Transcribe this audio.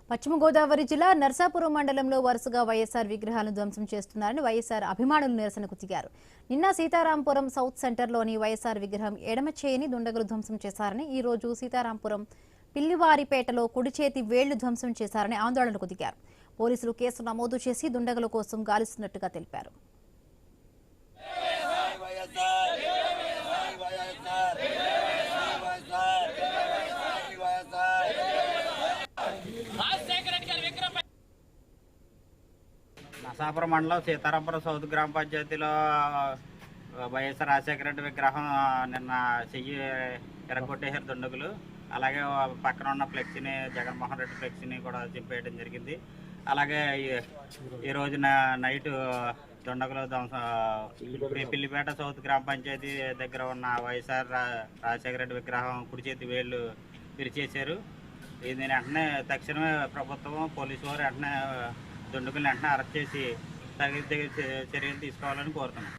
పశ్చిమ గోదావరి జిల్లా నర్సాపురం మండలంలో వరుసగా వైఎస్ఆర్ విగ్రహాలను ధ్వంసం చేస్తున్నారని వైఎస్ఆర్ అభిమానులు నిరసనకు దిగారు. నిన్న సీతారాంపురం సౌత్ సెంటర్లోని వైఎస్ఆర్ విగ్రహం ఎడమ చేయిని దుండగులు ధ్వంసం చేశారని, ఈ రోజు సీతారాంపురం పిల్లివారిపేటలో కుడి చేతి వేళ్లు ధ్వంసం చేశారని ఆందోళనకు దిగారు. పోలీసులు కేసు నమోదు చేసి దుండగుల కోసం గాలిస్తున్నట్టుగా తెలిపారు. నర్సాపురం మండలం సీతారాంపురం సౌత్ గ్రామ పంచాయతీలో వైఎస్ఆర్ రాజశేఖర రెడ్డి విగ్రహం నిన్న చెయ్యి ఎరగొట్టేశారు దుండగులు. అలాగే పక్కన ఉన్న ఫ్లెక్సీని, జగన్మోహన్ రెడ్డి ఫ్లెక్సీని కూడా చింపేయడం జరిగింది. అలాగే ఈ రోజున నైట్ దుండగులు పిల్లిపేట సౌత్ గ్రామ పంచాయతీ దగ్గర ఉన్న వైఎస్ఆర్ రాజశేఖర రెడ్డి విగ్రహం కుడి చేతి వేళ్ళు విరిచేశారు. దీని వెంటనే తక్షణమే ప్రభుత్వం, పోలీసు వారు వెంటనే దుండగుల్ని వెంటనే అరెస్ట్ చేసి తగిన చర్యలు తీసుకోవాలని కోరుతున్నాం.